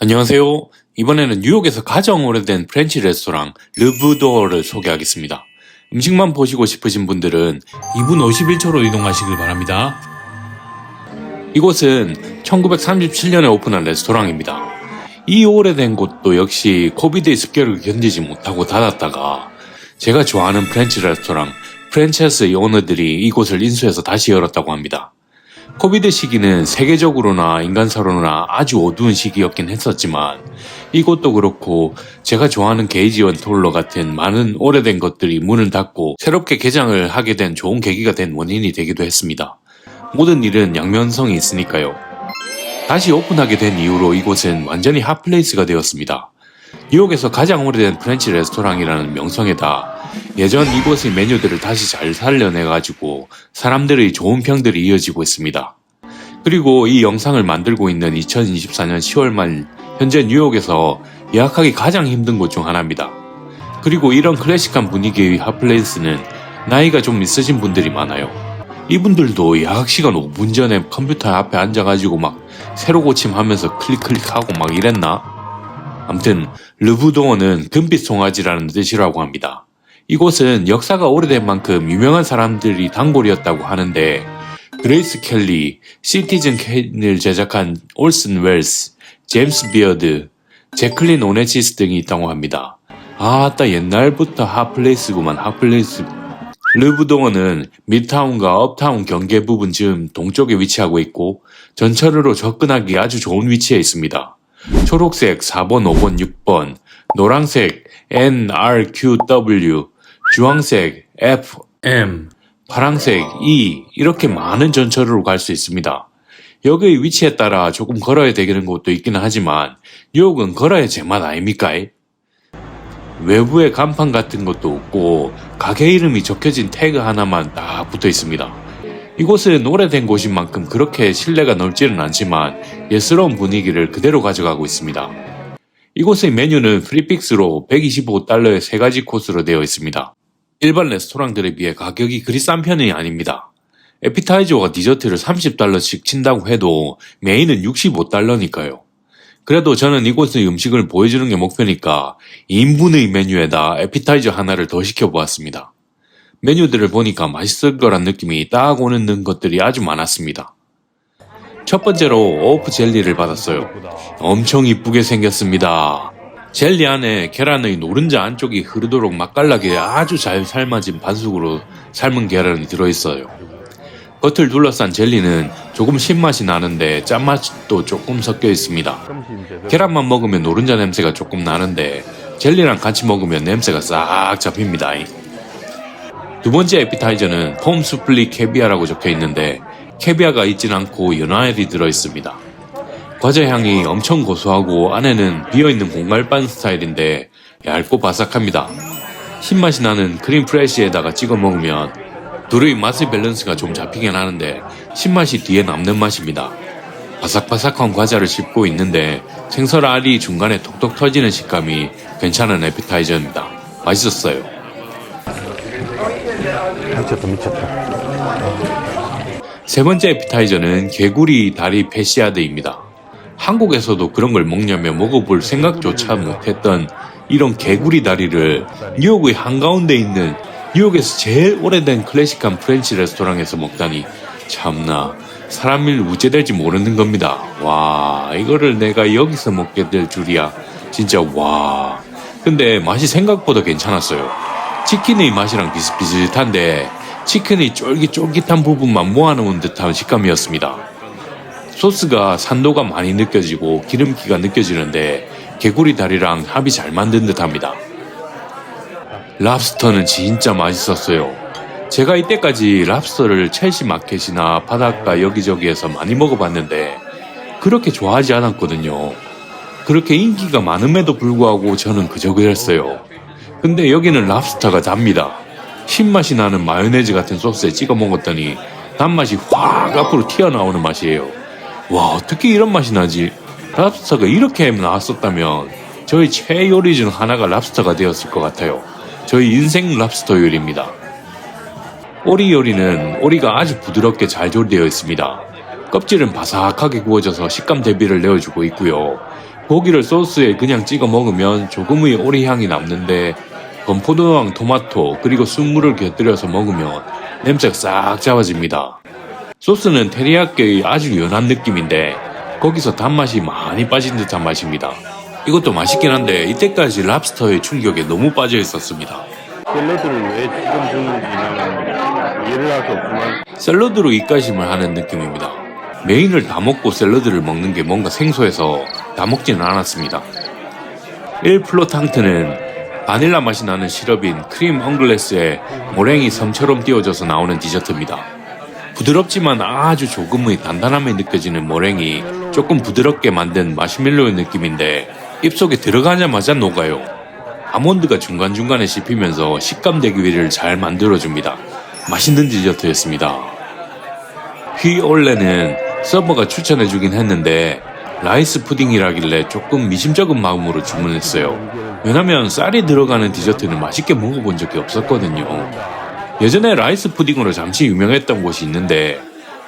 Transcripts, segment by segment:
안녕하세요. 이번에는 뉴욕에서 가장 오래된 프렌치 레스토랑 르부도어를 소개하겠습니다. 음식만 보시고 싶으신 분들은 2분 51초로 이동하시길 바랍니다. 이곳은 1937년에 오픈한 레스토랑입니다. 이 오래된 곳도 역시 코비드의 습격을 견디지 못하고 닫았다가 제가 좋아하는 프렌치 레스토랑 프렌체스의 오너들이 이곳을 인수해서 다시 열었다고 합니다. 코비드 시기는 세계적으로나 인간사로나 아주 어두운 시기였긴 했었지만 이곳도 그렇고 제가 좋아하는 게이지원 톨러 같은 많은 오래된 것들이 문을 닫고 새롭게 개장을 하게 된 좋은 계기가 된 원인이 되기도 했습니다. 모든 일은 양면성이 있으니까요. 다시 오픈하게 된 이후로 이곳은 완전히 핫플레이스가 되었습니다. 뉴욕에서 가장 오래된 프렌치 레스토랑이라는 명성에다 예전 이곳의 메뉴들을 다시 잘 살려내가지고 사람들의 좋은 평들이 이어지고 있습니다. 그리고 이 영상을 만들고 있는 2024년 10월 말 현재 뉴욕에서 예약하기 가장 힘든 곳 중 하나입니다. 그리고 이런 클래식한 분위기의 핫플레이스는 나이가 좀 있으신 분들이 많아요. 이분들도 예약 시간 5분 전에 컴퓨터 앞에 앉아가지고 막 새로 고침하면서 클릭하고 막 이랬나? 암튼 르부도어는 금빛 송아지라는 뜻이라고 합니다. 이곳은 역사가 오래된 만큼 유명한 사람들이 단골이었다고 하는데 그레이스 켈리, 시티즌 캔을 제작한 올슨 웰스, 제임스 비어드, 제클린 오네시스 등이 있다고 합니다. 아따 옛날부터 핫플레이스구만 핫플레이스. 르부도어는 mid타운과 업타운 경계 부분 즈음 동쪽에 위치하고 있고 전철으로 접근하기 아주 좋은 위치에 있습니다. 초록색 4번, 5번, 6번, 노란색 NRQW, 주황색 FM, 파란색 E 이렇게 많은 전철으로 갈 수 있습니다. 여기의 위치에 따라 조금 걸어야 되는 곳도 있기는 하지만 뉴욕은 걸어야 제맛 아닙니까? 외부에 간판 같은 것도 없고 가게 이름이 적혀진 태그 하나만 딱 붙어 있습니다. 이곳은 오래된 곳인 만큼 그렇게 실내가 넓지는 않지만 예스러운 분위기를 그대로 가져가고 있습니다. 이곳의 메뉴는 프리픽스로 $125의 3가지 코스로 되어 있습니다. 일반 레스토랑들에 비해 가격이 그리 싼 편이 아닙니다. 에피타이저와 디저트를 $30씩 친다고 해도 메인은 $65니까요. 그래도 저는 이곳의 음식을 보여주는 게 목표니까 2인분의 메뉴에다 에피타이저 하나를 더 시켜보았습니다. 메뉴들을 보니까 맛있을 거란 느낌이 딱 오는 것들이 아주 많았습니다. 첫 번째로 오프 젤리를 받았어요. 엄청 이쁘게 생겼습니다. 젤리 안에 계란의 노른자 안쪽이 흐르도록 맛깔나게 아주 잘 삶아진 반숙으로 삶은 계란이 들어있어요. 겉을 둘러싼 젤리는 조금 신맛이 나는데 짠맛도 조금 섞여 있습니다. 계란만 먹으면 노른자 냄새가 조금 나는데 젤리랑 같이 먹으면 냄새가 싹 잡힙니다. 두 번째 에피타이저는 폼 수플리 캐비아라고 적혀 있는데 캐비아가 있진 않고 연어알이 들어있습니다. 과자 향이 엄청 고소하고 안에는 비어있는 공갈반 스타일인데 얇고 바삭합니다. 신맛이 나는 크림 프레쉬에다가 찍어 먹으면 둘의 맛의 밸런스가 좀 잡히긴 하는데 신맛이 뒤에 남는 맛입니다. 바삭바삭한 과자를 씹고 있는데 생설 알이 중간에 톡톡 터지는 식감이 괜찮은 에피타이저입니다. 맛있었어요. 미쳤다. 세 번째 에피타이저는 개구리 다리 패시아드입니다. 한국에서도 그런 걸 먹냐며 먹어볼 생각조차 못했던 이런 개구리 다리를 뉴욕의 한가운데 있는 뉴욕에서 제일 오래된 클래식한 프렌치 레스토랑에서 먹다니 참나 사람 일 우째될지 모르는 겁니다. 와 이거를 내가 여기서 먹게 될 줄이야. 진짜 와. 근데 맛이 생각보다 괜찮았어요. 치킨의 맛이랑 비슷비슷한데 치킨의 쫄깃쫄깃한 부분만 모아놓은 듯한 식감이었습니다. 소스가 산도가 많이 느껴지고 기름기가 느껴지는데 개구리 다리랑 합이 잘 만든 듯합니다. 랍스터는 진짜 맛있었어요. 제가 이때까지 랍스터를 첼시 마켓이나 바닷가 여기저기에서 많이 먹어봤는데 그렇게 좋아하지 않았거든요. 그렇게 인기가 많음에도 불구하고 저는 그저 그랬어요. 근데 여기는 랍스터가 답니다. 신맛이 나는 마요네즈 같은 소스에 찍어 먹었더니 단맛이 확 앞으로 튀어나오는 맛이에요. 와 어떻게 이런 맛이 나지? 랍스터가 이렇게 나왔었다면 저희 최애 요리 중 하나가 랍스터가 되었을 것 같아요. 저희 인생 랍스터 요리입니다. 오리 요리는 오리가 아주 부드럽게 잘 조리되어 있습니다. 껍질은 바삭하게 구워져서 식감 대비를 내어주고 있고요. 고기를 소스에 그냥 찍어 먹으면 조금의 오리향이 남는데 건포도랑 토마토 그리고 순물을 곁들여서 먹으면 냄새가 싹 잡아집니다. 소스는 테리야끼의 아주 연한 느낌인데 거기서 단맛이 많이 빠진 듯한 맛입니다. 이것도 맛있긴 한데 이때까지 랍스터의 충격에 너무 빠져 있었습니다. 샐러드를 왜 지금 주는지 나는 이해를 할 수 없지만 샐러드로 입가심을 하는 느낌입니다. 메인을 다 먹고 샐러드를 먹는 게 뭔가 생소해서 다 먹지는 않았습니다. 1플로탕트는 바닐라 맛이 나는 시럽인 크림 엉글레스에 모랭이 섬처럼 띄워져서 나오는 디저트입니다. 부드럽지만 아주 조금의 단단함이 느껴지는 모랭이 조금 부드럽게 만든 마시멜로의 느낌인데 입속에 들어가자마자 녹아요. 아몬드가 중간중간에 씹히면서 식감 대기위를 잘 만들어줍니다. 맛있는 디저트였습니다. 휘올레는 서버가 추천해주긴 했는데 라이스 푸딩이라길래 조금 미심쩍은 마음으로 주문했어요. 왜냐면 쌀이 들어가는 디저트는 맛있게 먹어본 적이 없었거든요. 예전에 라이스 푸딩으로 잠시 유명했던 곳이 있는데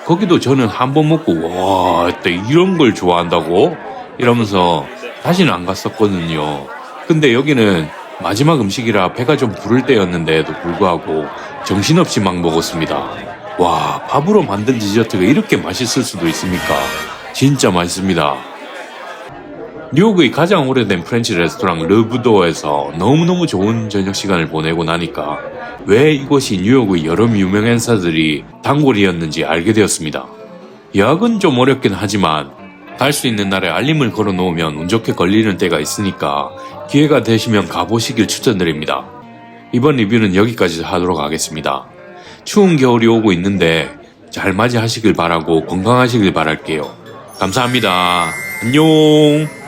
거기도 저는 한 번 먹고 와, 또 이런 걸 좋아한다고? 이러면서 다시는 안 갔었거든요. 근데 여기는 마지막 음식이라 배가 좀 부를 때였는데도 불구하고 정신없이 막 먹었습니다. 와, 밥으로 만든 디저트가 이렇게 맛있을 수도 있습니까? 진짜 맛있습니다. 뉴욕의 가장 오래된 프렌치 레스토랑 르부도어에서 너무너무 좋은 저녁 시간을 보내고 나니까 왜 이곳이 뉴욕의 여름 유명 행사들이 단골이었는지 알게 되었습니다. 예약은 좀 어렵긴 하지만 갈 수 있는 날에 알림을 걸어 놓으면 운 좋게 걸리는 때가 있으니까 기회가 되시면 가보시길 추천드립니다. 이번 리뷰는 여기까지 하도록 하겠습니다. 추운 겨울이 오고 있는데 잘 맞이하시길 바라고 건강하시길 바랄게요. 감사합니다. 안녕.